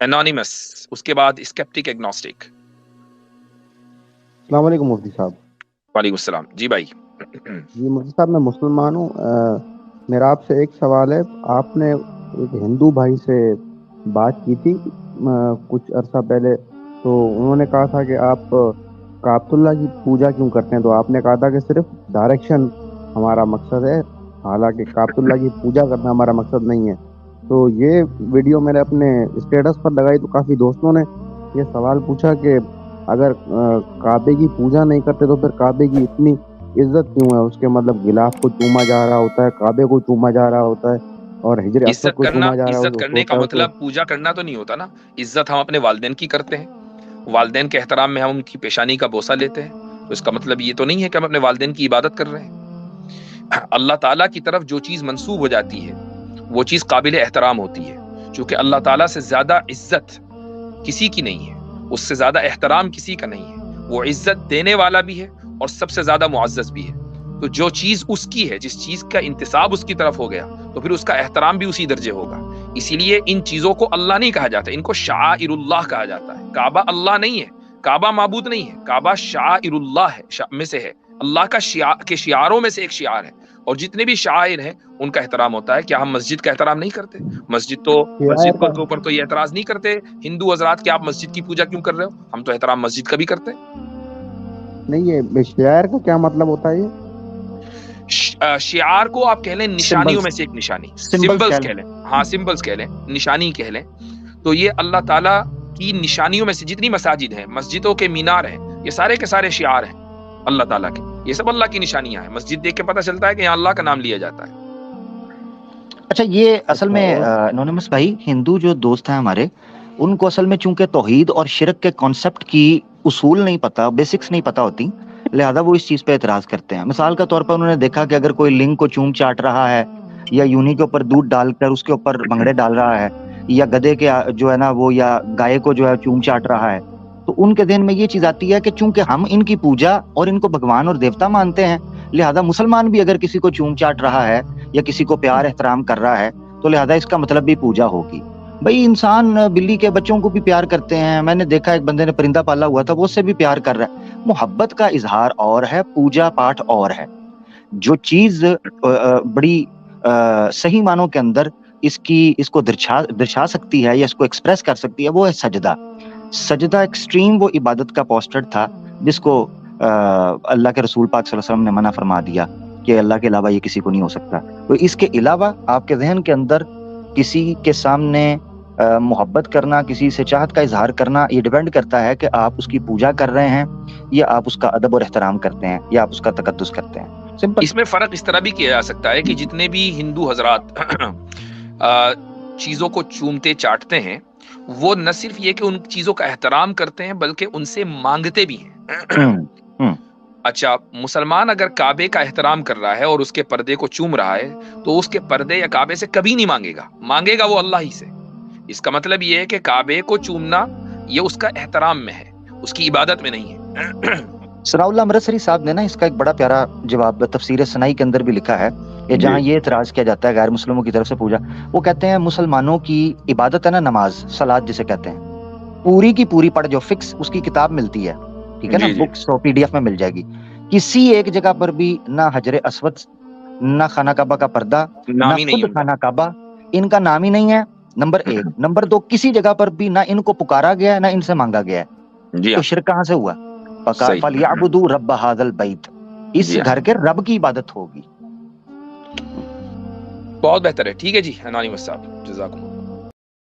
Anonymous, اس کے بعد اسکیپٹک agnostic. السلام علیکم مفتی صاحب. وعلیکم السلام. جی بھائی. جی مفتی صاحب میں مسلمان ہوں. میرا آپ سے ایک سوال ہے. آپ نے ایک ہندو بھائی سے بات کی تھی کچھ عرصہ پہلے، تو انہوں نے کہا تھا کہ آپ کعبۃ اللہ کی پوجا کیوں کرتے ہیں، تو آپ نے کہا تھا کہ صرف ڈائریکشن ہمارا مقصد ہے، حالانکہ کعبۃ اللہ کی پوجا کرنا ہمارا مقصد نہیں ہے. تو یہ ویڈیو میں نے اپنے اسٹیٹس پر لگائی تو کافی دوستوں نے یہ سوال پوچھا کہ اگر کعبے کی پوجا نہیں کرتے تو پھر کعبے کی اتنی عزت کیوں ہے؟ اس کے مطلب غلاف کو چوما جا رہا ہوتا ہے، کعبے کو چوما جا رہا ہوتا ہے، اور حجر اسود کو چوما جا رہا عزت کرنے کا ہوتا ہے. تو مطلب پوجا کرنا تو نہیں ہوتا نا. عزت ہم اپنے والدین کی کرتے ہیں، والدین کے احترام میں ہم ان کی پیشانی کا بوسہ لیتے ہیں، تو اس کا مطلب یہ تو نہیں ہے کہ ہم اپنے والدین کی عبادت کر رہے ہیں. اللہ تعالیٰ کی طرف جو چیز منسوب ہو جاتی ہے وہ چیز قابل احترام ہوتی ہے، چونکہ اللہ تعالیٰ سے زیادہ عزت کسی کی نہیں ہے، اس سے زیادہ احترام کسی کا نہیں ہے. وہ عزت دینے والا بھی ہے اور سب سے زیادہ معزز بھی ہے. تو جو چیز اس کی ہے، جس چیز کا انتساب اس کی طرف ہو گیا، تو پھر اس کا احترام بھی اسی درجے ہوگا. اسی لیے ان چیزوں کو اللہ نہیں کہا جاتا، ان کو شعائر اللہ کہا جاتا ہے. کعبہ اللہ نہیں ہے، کعبہ معبود نہیں ہے، کعبہ شعائر اللہ ہے، میں سے ہے، اللہ کا کے شعاروں میں سے ایک شعار ہے. اور جتنے بھی شعائر ہیں ان کا احترام ہوتا ہے. کیا ہم مسجد کا احترام نہیں کرتے؟ مسجد کے اوپر تو یہ اعتراض نہیں کرتے ہندو حضرات کہ آپ مسجد کی پوجا کیوں کر رہے ہو. ہم تو احترام مسجد کا بھی کرتے ہیں. نہیں، یہ شعائر کا کیا مطلب ہوتا ہے؟ یہ شعار کو آپ کہہ لیں نشانیوں میں سے ایک نشانی، سمبلز کہہ لیں. ہاں سمبلز کہہ لیں، نشانی کہہ لیں. تو یہ اللہ تعالیٰ کی نشانیوں میں سے جتنی مساجد ہیں، مسجدوں کے مینار ہیں، یہ سارے کے سارے شعار ہیں اللہ تعالیٰ کے. یہ سب اللہ کی نشانیاں ہیں. مسجد دیکھ کے پتہ چلتا ہے کہ یہاں اللہ کا نام لیا جاتا ہے. اچھا، یہ اصل میں انونیمس بھائی، ہندو جو دوست ہیں ہمارے، ان کو اصل میں چونکہ توحید اور شرک کے کانسیپٹ کی اصول نہیں پتا، بیسکس نہیں پتا ہوتی، لہذا وہ اس چیز پہ اعتراض کرتے ہیں. مثال کے طور پر انہوں نے دیکھا کہ اگر کوئی لنگ کو چوم چاٹ رہا ہے، یا یونی کے اوپر دودھ ڈال کر اس کے اوپر بھنگڑے ڈال رہا ہے، یا گدھے کے جو ہے نا وہ، یا گائے کو جو ہے چوم چاٹ رہا ہے، تو ان کے ذہن میں یہ چیز آتی ہے کہ چونکہ ہم ان کی پوجا اور ان کو بھگوان اور دیوتا مانتے ہیں، لہذا مسلمان بھی اگر کسی کو چوم چاٹ رہا ہے یا کسی کو پیار احترام کر رہا ہے تو لہذا اس کا مطلب بھی پوجا ہوگی. بھائی انسان بلی کے بچوں کو بھی پیار کرتے ہیں. میں نے دیکھا ایک بندے نے پرندہ پالا ہوا تھا، وہ اس سے بھی پیار کر رہا ہے. محبت کا اظہار اور ہے، پوجا پاٹ اور ہے. جو چیز بڑی صحیح معنوں کے اندر اس کو درشا سکتی ہے یا اس کو ایکسپریس کر سکتی ہے، وہ ہے سجدہ. سجدہ ایکسٹریم وہ عبادت کا پوسٹر تھا جس کو اللہ کے رسول پاک صلی اللہ علیہ وسلم نے منع فرما دیا کہ اللہ کے علاوہ یہ کسی کو نہیں ہو سکتا. تو اس کے علاوہ آپ کے ذہن کے اندر کسی کے سامنے محبت کرنا، کسی سے چاہت کا اظہار کرنا، یہ ڈیپینڈ کرتا ہے کہ آپ اس کی پوجا کر رہے ہیں یا آپ اس کا ادب اور احترام کرتے ہیں یا آپ اس کا تقدس کرتے ہیں. سمپل. اس میں فرق اس طرح بھی کیا جا سکتا ہے کہ جتنے بھی ہندو حضرات چیزوں کو چومتے چاٹتے ہیں، وہ نہ صرف یہ کہ ان چیزوں کا احترام کرتے ہیں بلکہ ان سے مانگتے بھی ہیں. اچھا، مسلمان اگر کعبے کا احترام کر رہا ہے اور اس کے پردے کو چوم رہا ہے تو اس کے پردے یا کعبے سے کبھی نہیں مانگے گا وہ اللہ ہی سے. اس کا مطلب یہ ہے کہ کعبے کو چومنا یہ اس کا احترام میں ہے، اس کی عبادت میں نہیں ہے. ثناء اللہ امرتسری صاحب نے نا اس کا ایک بڑا پیارا جواب تفسیر سنائی کے اندر بھی لکھا ہے کہ جہاں یہ اعتراض کیا جاتا ہے غیر مسلموں کی طرف سے پوجا، وہ کہتے ہیں مسلمانوں کی عبادت ہے نا، نماز صلاۃ جسے کہتے ہیں، پوری کی پوری پڑھ جو فکس اس کی کتاب ملتی ہے، ٹھیک ہے نا، بکس تو PDF میں مل جائے گی. کسی ایک جگہ پر بھی نہ حجر اسود، نہ خانہ کعبہ کا پردہ، نہ خود خانہ کعبہ، ان کا نام ہی نہیں ہے. نمبر 1. نمبر 2، کسی جگہ پر بھی نہ ان کو پکارا گیا ہے نہ ان سے مانگا گیا ہے. تو شرک کہاں سے ہوا؟ فَلْيَعْبُدُوا رَبَّ هَذَا الْبَيْتِ، اس گھر کے رب کی عبادت ہوگی. بہت بہتر ہے. ٹھیک ہے جی انانیمس صاحب، جزاکم اللہ.